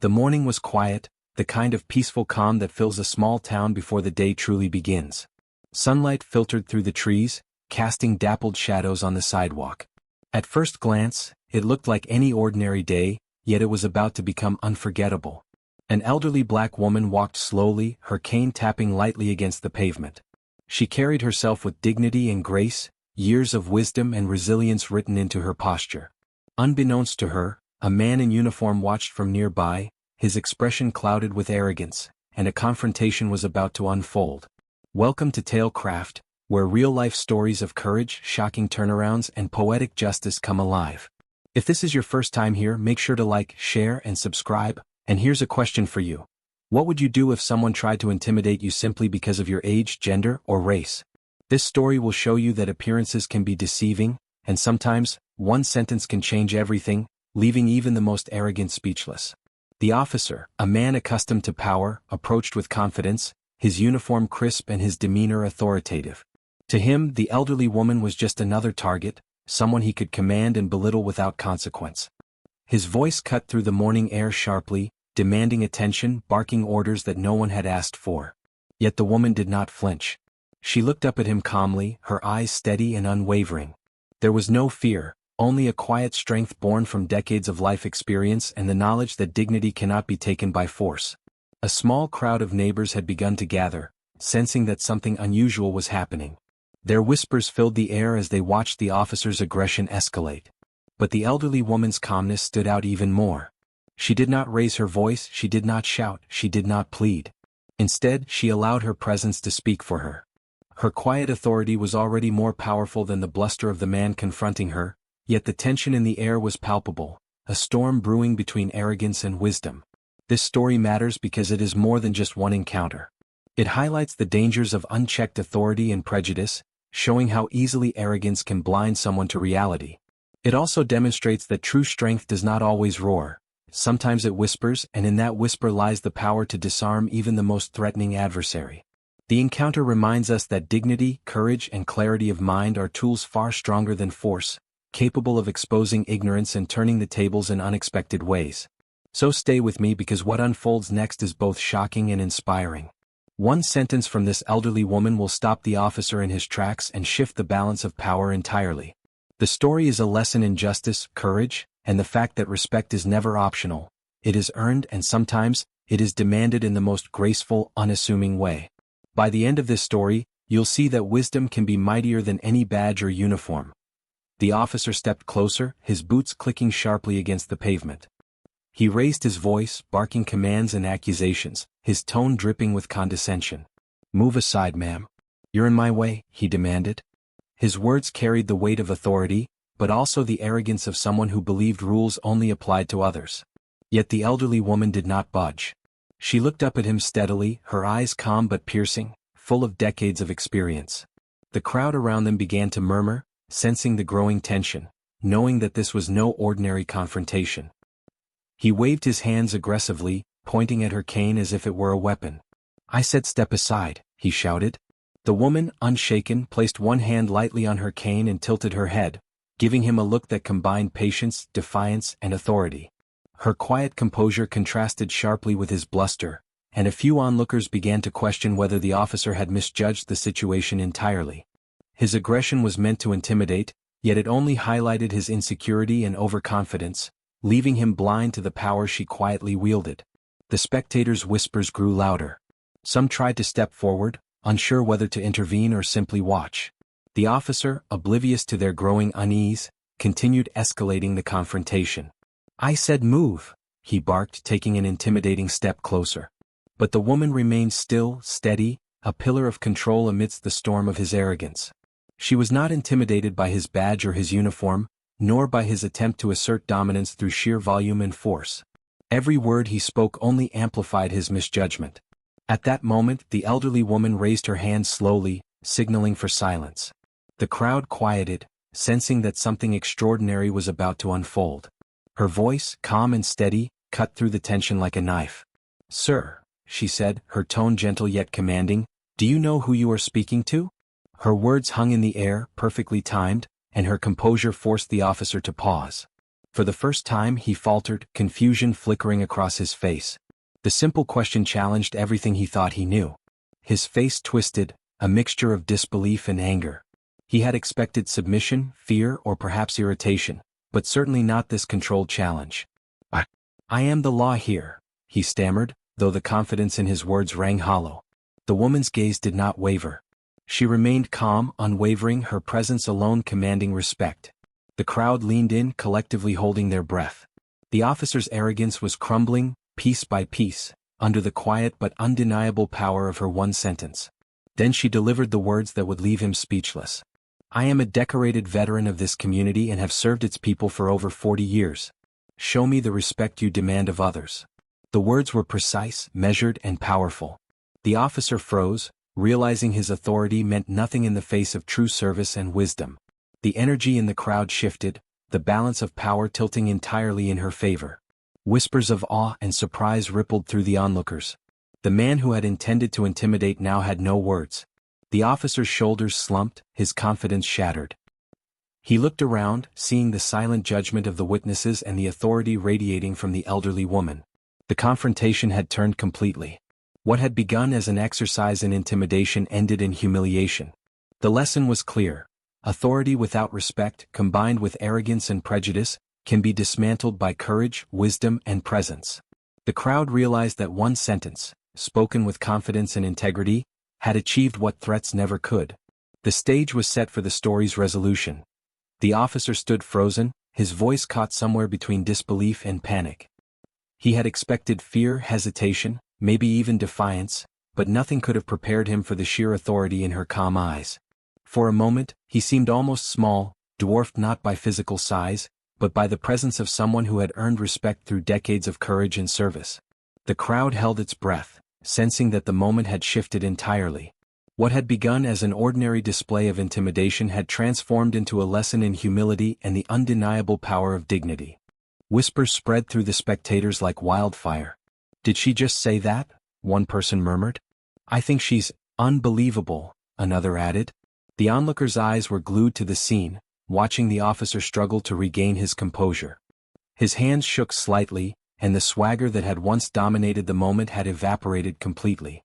The morning was quiet, the kind of peaceful calm that fills a small town before the day truly begins. Sunlight filtered through the trees, casting dappled shadows on the sidewalk. At first glance, it looked like any ordinary day, yet it was about to become unforgettable. An elderly black woman walked slowly, her cane tapping lightly against the pavement. She carried herself with dignity and grace, years of wisdom and resilience written into her posture. Unbeknownst to her, a man in uniform watched from nearby, his expression clouded with arrogance, and a confrontation was about to unfold. Welcome to Talecraft, where real-life stories of courage, shocking turnarounds, and poetic justice come alive. If this is your first time here, make sure to like, share, and subscribe. And here's a question for you. What would you do if someone tried to intimidate you simply because of your age, gender, or race? This story will show you that appearances can be deceiving, and sometimes, one sentence can change everything, leaving even the most arrogant speechless. The officer, a man accustomed to power, approached with confidence, his uniform crisp and his demeanor authoritative. To him, the elderly woman was just another target, someone he could command and belittle without consequence. His voice cut through the morning air sharply, demanding attention, barking orders that no one had asked for. Yet the woman did not flinch. She looked up at him calmly, her eyes steady and unwavering. There was no fear, only a quiet strength born from decades of life experience and the knowledge that dignity cannot be taken by force. A small crowd of neighbors had begun to gather, sensing that something unusual was happening. Their whispers filled the air as they watched the officer's aggression escalate. But the elderly woman's calmness stood out even more. She did not raise her voice, she did not shout, she did not plead. Instead, she allowed her presence to speak for her. Her quiet authority was already more powerful than the bluster of the man confronting her, yet the tension in the air was palpable, a storm brewing between arrogance and wisdom. This story matters because it is more than just one encounter. It highlights the dangers of unchecked authority and prejudice, showing how easily arrogance can blind someone to reality. It also demonstrates that true strength does not always roar. Sometimes it whispers, and in that whisper lies the power to disarm even the most threatening adversary. The encounter reminds us that dignity, courage, and clarity of mind are tools far stronger than force, capable of exposing ignorance and turning the tables in unexpected ways. So stay with me because what unfolds next is both shocking and inspiring. One sentence from this elderly woman will stop the officer in his tracks and shift the balance of power entirely. The story is a lesson in justice, courage, and the fact that respect is never optional. It is earned and sometimes, it is demanded in the most graceful, unassuming way. By the end of this story, you'll see that wisdom can be mightier than any badge or uniform. The officer stepped closer, his boots clicking sharply against the pavement. He raised his voice, barking commands and accusations, his tone dripping with condescension. "Move aside, ma'am. You're in my way," he demanded. His words carried the weight of authority, but also the arrogance of someone who believed rules only applied to others. Yet the elderly woman did not budge. She looked up at him steadily, her eyes calm but piercing, full of decades of experience. The crowd around them began to murmur, sensing the growing tension, knowing that this was no ordinary confrontation. He waved his hands aggressively, pointing at her cane as if it were a weapon. "I said step aside," he shouted. The woman, unshaken, placed one hand lightly on her cane and tilted her head, giving him a look that combined patience, defiance, and authority. Her quiet composure contrasted sharply with his bluster, and a few onlookers began to question whether the officer had misjudged the situation entirely. His aggression was meant to intimidate, yet it only highlighted his insecurity and overconfidence, leaving him blind to the power she quietly wielded. The spectators' whispers grew louder. Some tried to step forward, unsure whether to intervene or simply watch. The officer, oblivious to their growing unease, continued escalating the confrontation. "I said move," he barked, taking an intimidating step closer. But the woman remained still, steady, a pillar of control amidst the storm of his arrogance. She was not intimidated by his badge or his uniform, nor by his attempt to assert dominance through sheer volume and force. Every word he spoke only amplified his misjudgment. At that moment, the elderly woman raised her hand slowly, signaling for silence. The crowd quieted, sensing that something extraordinary was about to unfold. Her voice, calm and steady, cut through the tension like a knife. "Sir," she said, her tone gentle yet commanding, "do you know who you are speaking to?" Her words hung in the air, perfectly timed, and her composure forced the officer to pause. For the first time he faltered, confusion flickering across his face. The simple question challenged everything he thought he knew. His face twisted, a mixture of disbelief and anger. He had expected submission, fear, or perhaps irritation, but certainly not this controlled challenge. I am the law here, he stammered, though the confidence in his words rang hollow. The woman's gaze did not waver. She remained calm, unwavering, her presence alone commanding respect. The crowd leaned in, collectively holding their breath. The officer's arrogance was crumbling, piece by piece, under the quiet but undeniable power of her one sentence. Then she delivered the words that would leave him speechless. I am a decorated veteran of this community and have served its people for over 40 years. Show me the respect you demand of others. The words were precise, measured, and powerful. The officer froze, realizing his authority meant nothing in the face of true service and wisdom. The energy in the crowd shifted, the balance of power tilting entirely in her favor. Whispers of awe and surprise rippled through the onlookers. The man who had intended to intimidate now had no words. The officer's shoulders slumped, his confidence shattered. He looked around, seeing the silent judgment of the witnesses and the authority radiating from the elderly woman. The confrontation had turned completely. What had begun as an exercise in intimidation ended in humiliation. The lesson was clear. Authority without respect, combined with arrogance and prejudice, can be dismantled by courage, wisdom, and presence. The crowd realized that one sentence, spoken with confidence and integrity, had achieved what threats never could. The stage was set for the story's resolution. The officer stood frozen, his voice caught somewhere between disbelief and panic. He had expected fear, hesitation, maybe even defiance, but nothing could have prepared him for the sheer authority in her calm eyes. For a moment, he seemed almost small, dwarfed not by physical size, but by the presence of someone who had earned respect through decades of courage and service. The crowd held its breath, sensing that the moment had shifted entirely. What had begun as an ordinary display of intimidation had transformed into a lesson in humility and the undeniable power of dignity. Whispers spread through the spectators like wildfire. Did she just say that? One person murmured. I think she's unbelievable, another added. The onlookers' eyes were glued to the scene, watching the officer struggle to regain his composure. His hands shook slightly, and the swagger that had once dominated the moment had evaporated completely.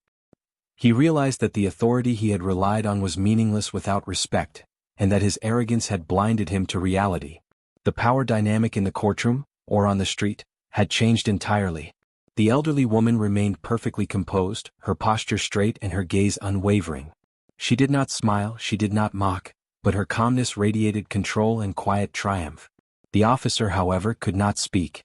He realized that the authority he had relied on was meaningless without respect, and that his arrogance had blinded him to reality. The power dynamic in the courtroom, or on the street, had changed entirely. The elderly woman remained perfectly composed, her posture straight and her gaze unwavering. She did not smile, she did not mock, but her calmness radiated control and quiet triumph. The officer, however, could not speak.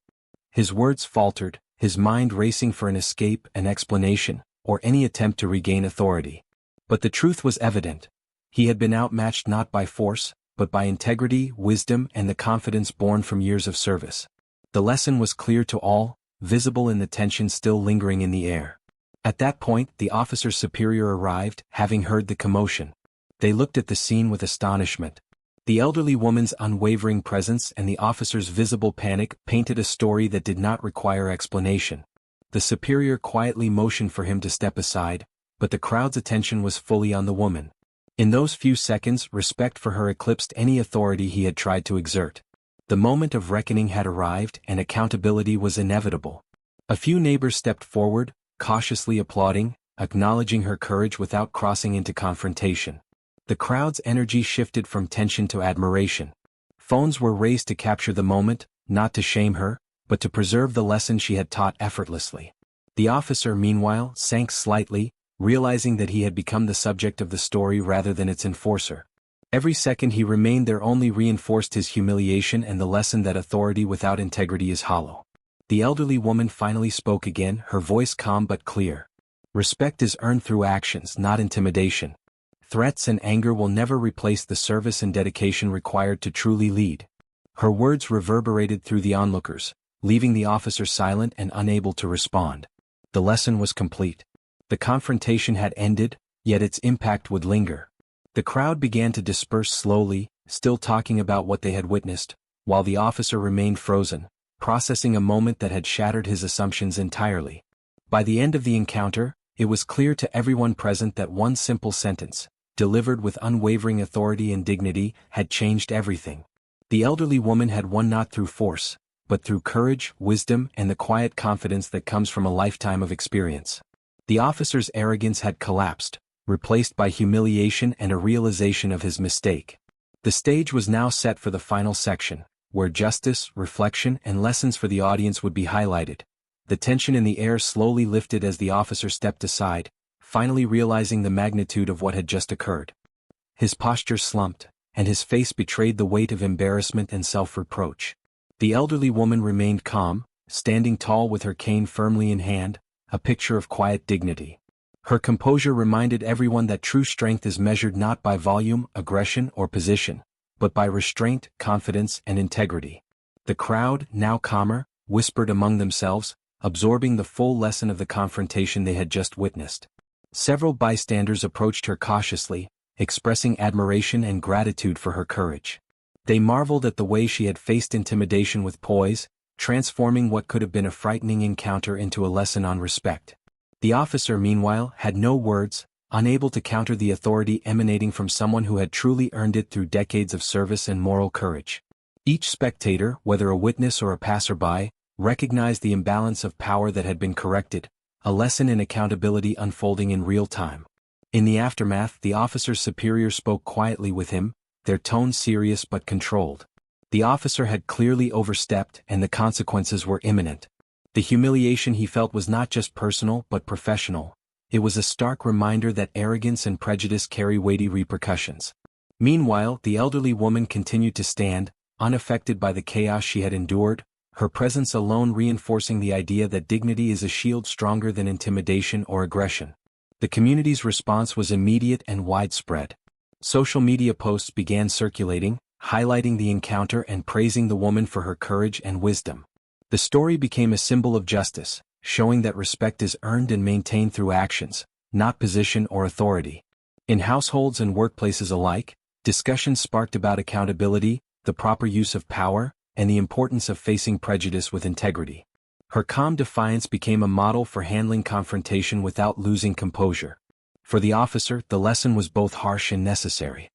His words faltered, his mind racing for an escape, an explanation, or any attempt to regain authority. But the truth was evident. He had been outmatched not by force, but by integrity, wisdom, and the confidence born from years of service. The lesson was clear to all, visible in the tension still lingering in the air. At that point, the officer's superior arrived, having heard the commotion. They looked at the scene with astonishment. The elderly woman's unwavering presence and the officer's visible panic painted a story that did not require explanation. The superior quietly motioned for him to step aside, but the crowd's attention was fully on the woman. In those few seconds, respect for her eclipsed any authority he had tried to exert. The moment of reckoning had arrived and accountability was inevitable. A few neighbors stepped forward, cautiously applauding, acknowledging her courage without crossing into confrontation. The crowd's energy shifted from tension to admiration. Phones were raised to capture the moment, not to shame her, but to preserve the lesson she had taught effortlessly. The officer, meanwhile, sank slightly, realizing that he had become the subject of the story rather than its enforcer. Every second he remained there only reinforced his humiliation and the lesson that authority without integrity is hollow. The elderly woman finally spoke again, her voice calm but clear. Respect is earned through actions, not intimidation. Threats and anger will never replace the service and dedication required to truly lead. Her words reverberated through the onlookers, leaving the officer silent and unable to respond. The lesson was complete. The confrontation had ended, yet its impact would linger. The crowd began to disperse slowly, still talking about what they had witnessed, while the officer remained frozen, processing a moment that had shattered his assumptions entirely. By the end of the encounter, it was clear to everyone present that one simple sentence, delivered with unwavering authority and dignity, had changed everything. The elderly woman had won not through force, but through courage, wisdom, and the quiet confidence that comes from a lifetime of experience. The officer's arrogance had collapsed, replaced by humiliation and a realization of his mistake. The stage was now set for the final section, where justice, reflection, and lessons for the audience would be highlighted. The tension in the air slowly lifted as the officer stepped aside, finally realizing the magnitude of what had just occurred. His posture slumped, and his face betrayed the weight of embarrassment and self-reproach. The elderly woman remained calm, standing tall with her cane firmly in hand, a picture of quiet dignity. Her composure reminded everyone that true strength is measured not by volume, aggression, or position, but by restraint, confidence, and integrity. The crowd, now calmer, whispered among themselves, absorbing the full lesson of the confrontation they had just witnessed. Several bystanders approached her cautiously, expressing admiration and gratitude for her courage. They marveled at the way she had faced intimidation with poise, transforming what could have been a frightening encounter into a lesson on respect. The officer, meanwhile, had no words, unable to counter the authority emanating from someone who had truly earned it through decades of service and moral courage. Each spectator, whether a witness or a passerby, recognized the imbalance of power that had been corrected, a lesson in accountability unfolding in real time. In the aftermath, the officer's superior spoke quietly with him, their tone serious but controlled. The officer had clearly overstepped and the consequences were imminent. The humiliation he felt was not just personal but professional. It was a stark reminder that arrogance and prejudice carry weighty repercussions. Meanwhile, the elderly woman continued to stand, unaffected by the chaos she had endured, her presence alone reinforcing the idea that dignity is a shield stronger than intimidation or aggression. The community's response was immediate and widespread. Social media posts began circulating, highlighting the encounter and praising the woman for her courage and wisdom. The story became a symbol of justice, showing that respect is earned and maintained through actions, not position or authority. In households and workplaces alike, discussions sparked about accountability, the proper use of power, and the importance of facing prejudice with integrity. Her calm defiance became a model for handling confrontation without losing composure. For the officer, the lesson was both harsh and necessary.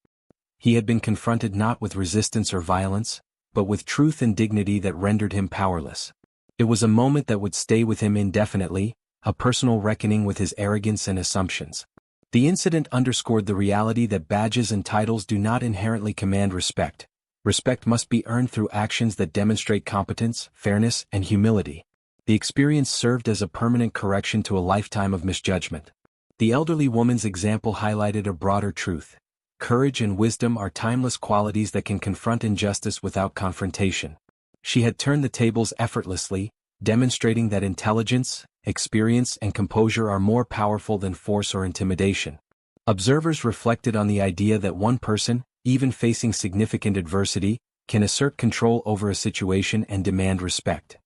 He had been confronted not with resistance or violence, but with truth and dignity that rendered him powerless. It was a moment that would stay with him indefinitely, a personal reckoning with his arrogance and assumptions. The incident underscored the reality that badges and titles do not inherently command respect. Respect must be earned through actions that demonstrate competence, fairness, and humility. The experience served as a permanent correction to a lifetime of misjudgment. The elderly woman's example highlighted a broader truth. Courage and wisdom are timeless qualities that can confront injustice without confrontation. She had turned the tables effortlessly, demonstrating that intelligence, experience, and composure are more powerful than force or intimidation. Observers reflected on the idea that one person, even facing significant adversity, can assert control over a situation and demand respect.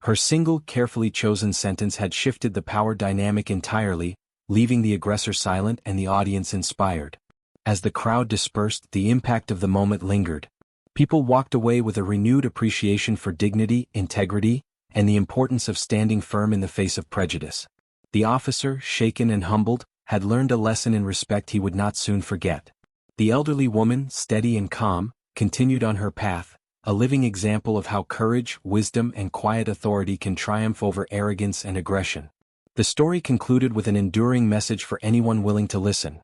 Her single, carefully chosen sentence had shifted the power dynamic entirely, leaving the aggressor silent and the audience inspired. As the crowd dispersed, the impact of the moment lingered. People walked away with a renewed appreciation for dignity, integrity, and the importance of standing firm in the face of prejudice. The officer, shaken and humbled, had learned a lesson in respect he would not soon forget. The elderly woman, steady and calm, continued on her path, a living example of how courage, wisdom, and quiet authority can triumph over arrogance and aggression. The story concluded with an enduring message for anyone willing to listen.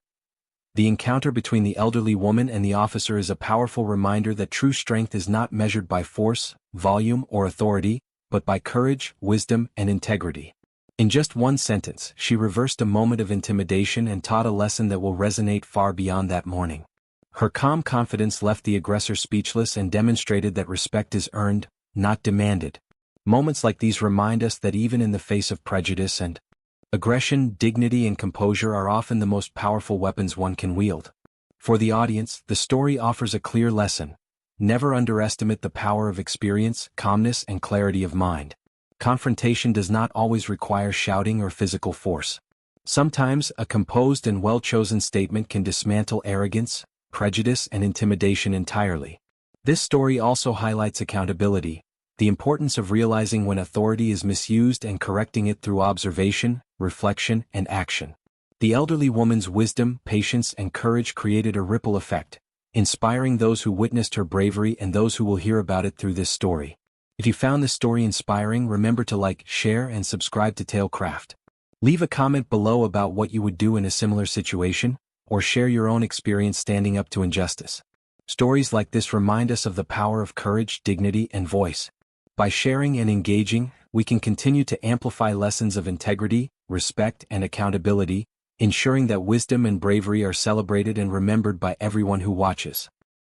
The encounter between the elderly woman and the officer is a powerful reminder that true strength is not measured by force, volume, or authority, but by courage, wisdom, and integrity. In just one sentence, she reversed a moment of intimidation and taught a lesson that will resonate far beyond that morning. Her calm confidence left the aggressor speechless and demonstrated that respect is earned, not demanded. Moments like these remind us that even in the face of prejudice and aggression, dignity and composure are often the most powerful weapons one can wield. For the audience, the story offers a clear lesson. Never underestimate the power of experience, calmness, and clarity of mind. Confrontation does not always require shouting or physical force. Sometimes, a composed and well-chosen statement can dismantle arrogance, prejudice, and intimidation entirely. This story also highlights accountability, the importance of realizing when authority is misused and correcting it through observation, reflection, and action. The elderly woman's wisdom, patience, and courage created a ripple effect, inspiring those who witnessed her bravery and those who will hear about it through this story. If you found this story inspiring, remember to like, share, and subscribe to Tailcraft. Leave a comment below about what you would do in a similar situation, or share your own experience standing up to injustice. Stories like this remind us of the power of courage, dignity, and voice. By sharing and engaging, we can continue to amplify lessons of integrity, respect, and accountability, ensuring that wisdom and bravery are celebrated and remembered by everyone who watches.